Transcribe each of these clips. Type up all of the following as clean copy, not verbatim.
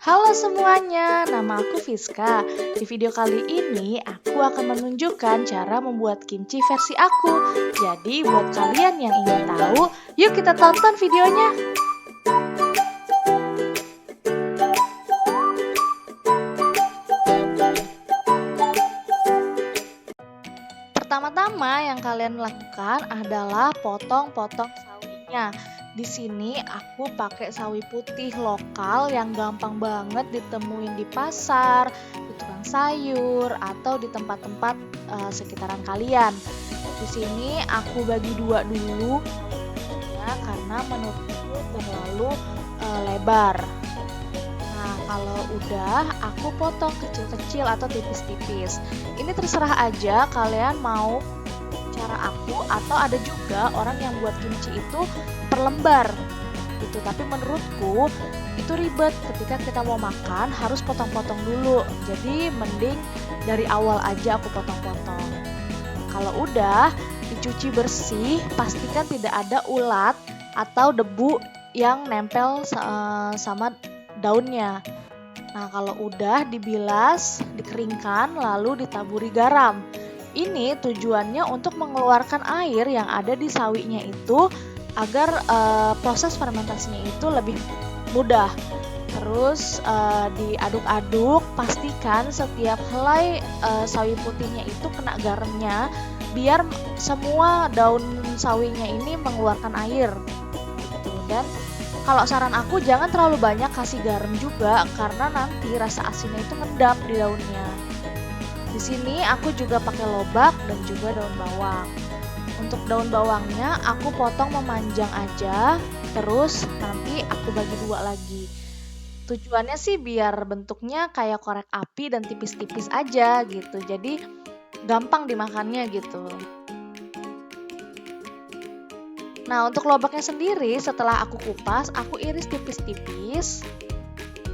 Halo semuanya, nama aku Fiska. Di video kali ini, aku akan menunjukkan cara membuat kimchi versi aku. Jadi, buat kalian yang ingin tahu, yuk kita tonton videonya. Pertama-tama yang kalian lakukan adalah potong-potong sawinya. Di sini aku pakai sawi putih lokal yang gampang banget ditemuin di pasar, di tukang sayur, atau di tempat-tempat sekitaran kalian. Di sini aku bagi dua dulu, ya, karena menurutku terlalu lebar. Nah, kalau udah, aku potong kecil-kecil atau tipis-tipis. Ini terserah aja kalian mau cara aku, atau ada juga orang yang buat kimchi itu per lembar gitu. Tapi menurutku itu ribet, ketika kita mau makan harus potong-potong dulu. Jadi mending dari awal aja aku potong-potong. Kalau udah dicuci bersih, pastikan tidak ada ulat atau debu yang nempel sama daunnya. Nah, kalau udah dibilas, dikeringkan, lalu ditaburi garam. Ini tujuannya untuk mengeluarkan air yang ada di sawinya itu agar proses fermentasinya itu lebih mudah. Terus diaduk-aduk, pastikan setiap helai sawi putihnya itu kena garamnya biar semua daun sawinya ini mengeluarkan air. Gitu. Dan kalau saran aku jangan terlalu banyak kasih garam juga karena nanti rasa asinnya itu ngendap di daunnya. Di sini aku juga pakai lobak dan juga daun bawang. Untuk daun bawangnya aku potong memanjang aja, terus nanti aku bagi dua lagi. Tujuannya sih biar bentuknya kayak korek api dan tipis-tipis aja gitu. Jadi gampang dimakannya gitu. Nah, untuk lobaknya sendiri setelah aku kupas, aku iris tipis-tipis.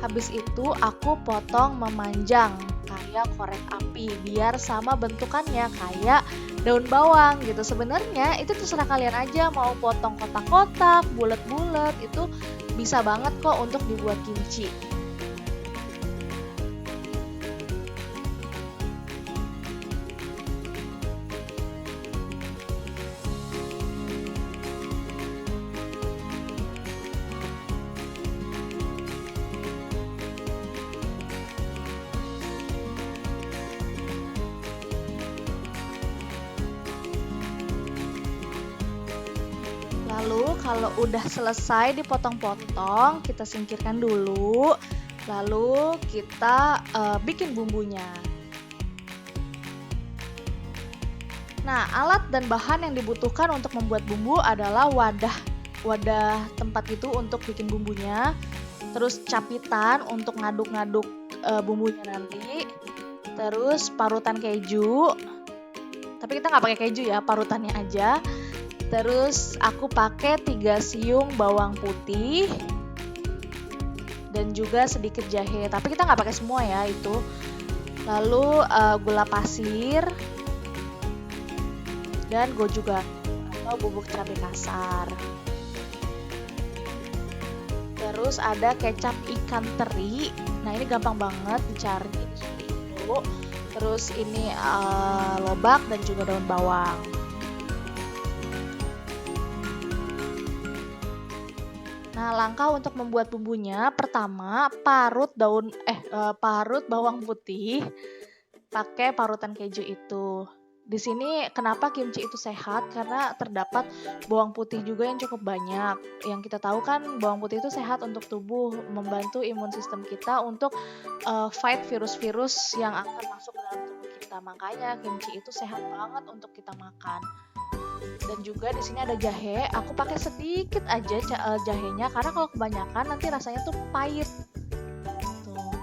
Habis itu aku potong memanjang kayak korek api biar sama bentukannya kayak daun bawang gitu. Sebenarnya itu terserah kalian aja mau potong kotak-kotak, bulat-bulat, itu bisa banget kok untuk dibuat kimchi. Lalu kalau udah selesai dipotong-potong, kita singkirkan dulu. Lalu kita bikin bumbunya. Nah, alat dan bahan yang dibutuhkan untuk membuat bumbu adalah wadah tempat itu untuk bikin bumbunya. Terus capitan untuk ngaduk-ngaduk bumbunya nanti. Terus parutan keju. Tapi kita nggak pakai keju ya, parutannya aja. Terus aku pakai 3 siung bawang putih dan juga sedikit jahe. Tapi kita nggak pakai semua ya itu. Lalu gula pasir dan gochugaru atau bubuk cabai kasar. Terus ada kecap ikan teri. Nah, ini gampang banget dicari dulu. Terus ini lobak dan juga daun bawang. Nah, langkah untuk membuat bumbunya, pertama parut bawang putih pakai parutan keju itu. Di sini kenapa kimchi itu sehat? Karena terdapat bawang putih juga yang cukup banyak. Yang kita tahu kan bawang putih itu sehat untuk tubuh, membantu imun sistem kita untuk fight virus-virus yang akan masuk ke dalam tubuh kita. Makanya kimchi itu sehat banget untuk kita makan. Dan juga di sini ada jahe. Aku pakai sedikit aja jahenya karena kalau kebanyakan nanti rasanya tuh pahit. Tuh.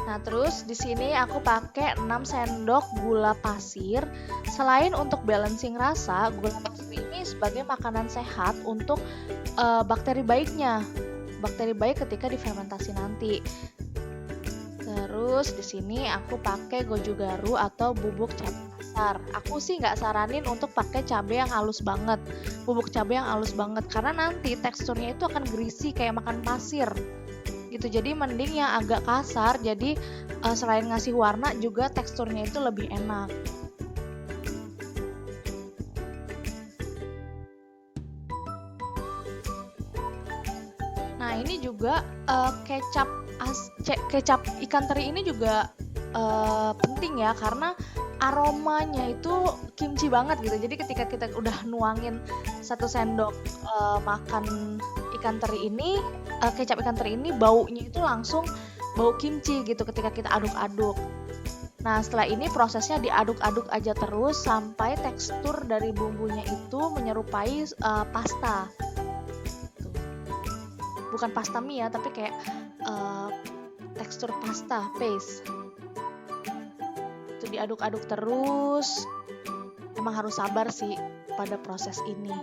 Nah, terus di sini aku pakai 6 sendok gula pasir. Selain untuk balancing rasa, gula pasir ini sebagai makanan sehat untuk bakteri baiknya. Bakteri baik ketika difermentasi nanti. Terus di sini aku pakai gochugaru atau bubuk cabai kasar. Aku sih nggak saranin untuk pakai cabai yang halus banget, bubuk cabai yang halus banget, karena nanti teksturnya itu akan greasy kayak makan pasir. gitu. Jadi mending yang agak kasar, jadi selain ngasih warna juga teksturnya itu lebih enak. Nah ini juga kecap ikan teri ini juga penting ya, karena aromanya itu kimchi banget gitu. Jadi ketika kita udah nuangin 1 sendok makan ikan teri ini, kecap ikan teri ini, baunya itu langsung bau kimchi gitu ketika kita aduk-aduk. Nah setelah ini prosesnya diaduk-aduk aja terus sampai tekstur dari bumbunya itu menyerupai pasta. Bukan pasta mie ya, tapi kayak tekstur pasta paste. Itu diaduk-aduk terus. Emang harus sabar sih pada proses ini.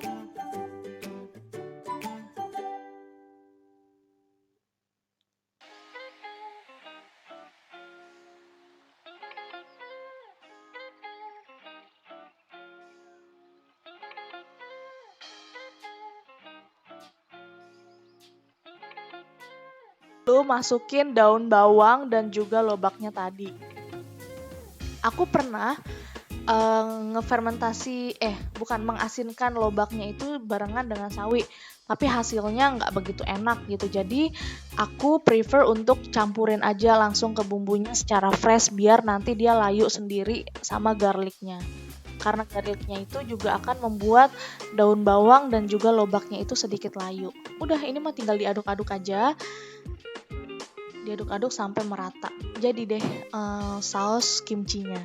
Lalu masukin daun bawang dan juga lobaknya tadi. Aku pernah mengasinkan lobaknya itu barengan dengan sawi, tapi hasilnya nggak begitu enak gitu. Jadi aku prefer untuk campurin aja langsung ke bumbunya secara fresh, biar nanti dia layu sendiri sama garlicnya. Karena garlicnya itu juga akan membuat daun bawang dan juga lobaknya itu sedikit layu. Udah, ini mah tinggal diaduk-aduk aja. Diaduk-aduk sampai merata. Jadi deh saus kimchinya.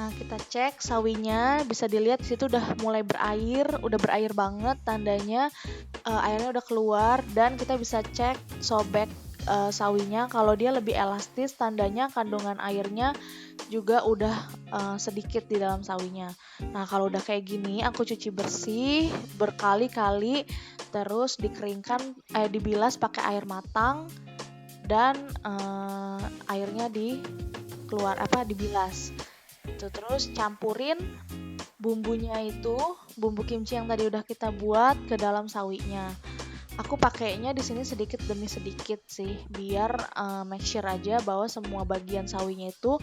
Nah, kita cek sawinya, bisa dilihat di situ udah mulai berair, udah berair banget, tandanya airnya udah keluar. Dan kita bisa cek sobek sawinya, kalau dia lebih elastis, tandanya kandungan airnya juga udah sedikit di dalam sawinya. Nah, kalau udah kayak gini, aku cuci bersih berkali-kali, terus dibilas pakai air matang, dan airnya dibilas. Terus campurin bumbunya itu, bumbu kimchi yang tadi udah kita buat, ke dalam sawinya. Aku pakainya di sini sedikit demi sedikit sih, biar make sure aja bahwa semua bagian sawinya itu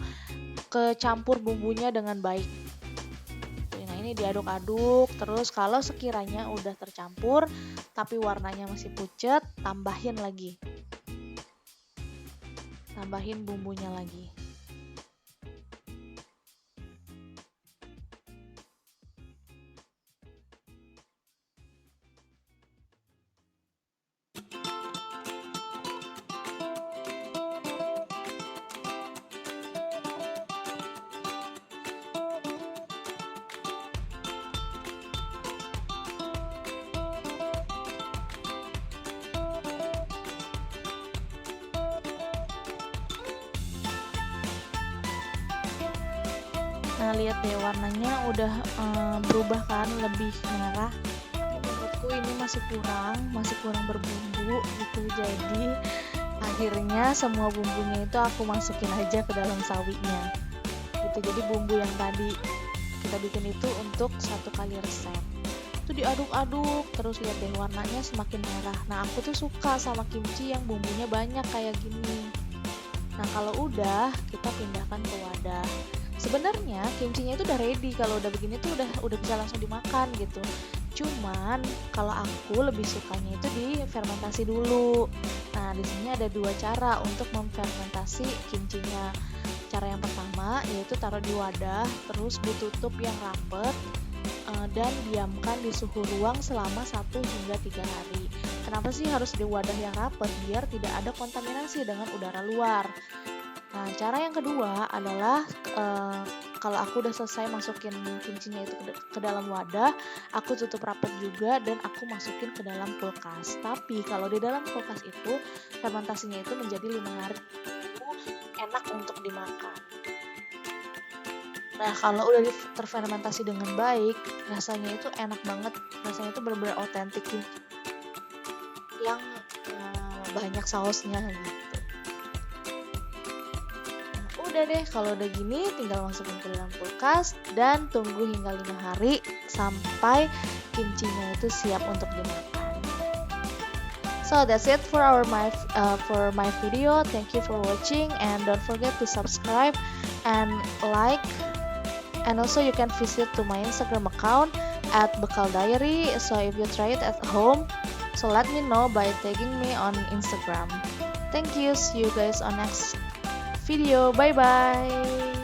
kecampur bumbunya dengan baik. Nah, ini diaduk-aduk terus. Kalau sekiranya udah tercampur tapi warnanya masih pucat, tambahin bumbunya lagi. Nah, lihat deh warnanya udah berubah kan, lebih merah. Menurutku ini masih kurang berbumbu gitu. Jadi akhirnya semua bumbunya itu aku masukin aja ke dalam sawinya. Gitu. Jadi bumbu yang tadi kita bikin itu untuk 1 kali resep. Itu diaduk-aduk terus, lihat deh warnanya semakin merah. Nah, aku tuh suka sama kimchi yang bumbunya banyak kayak gini. Nah, kalau udah, kita pindahkan ke wadah. Sebenarnya kimchinya itu udah ready, kalau udah begini tuh udah bisa langsung dimakan gitu. Cuman kalau aku lebih sukanya itu difermentasi dulu. Nah, di sini ada 2 cara untuk memfermentasi kimchinya. Cara yang pertama yaitu taruh di wadah, terus ditutup yang rapet, dan diamkan di suhu ruang selama 1 hingga 3 hari. Kenapa sih harus di wadah yang rapet? Biar tidak ada kontaminasi dengan udara luar. Nah, cara yang kedua adalah kalau aku udah selesai masukin kimchinya itu ke dalam wadah, aku tutup rapat juga dan aku masukin ke dalam kulkas. Tapi kalau di dalam kulkas itu fermentasinya itu menjadi 5 hari, itu enak untuk dimakan. Nah, kalau udah terfermentasi dengan baik, rasanya itu enak banget. Rasanya itu benar-benar otentik kimchi yang banyak sausnya gitu. Udah deh, kalau udah gini tinggal masukin ke dalam kulkas dan tunggu hingga 5 hari sampai kimchinya itu siap untuk dimakan. So that's it for my video. Thank you for watching and don't forget to subscribe and like, and also you can visit to my Instagram account at Bekal Diary. So if you try it at home, so let me know by tagging me on Instagram. Thank you. See you guys on next video. Bye bye.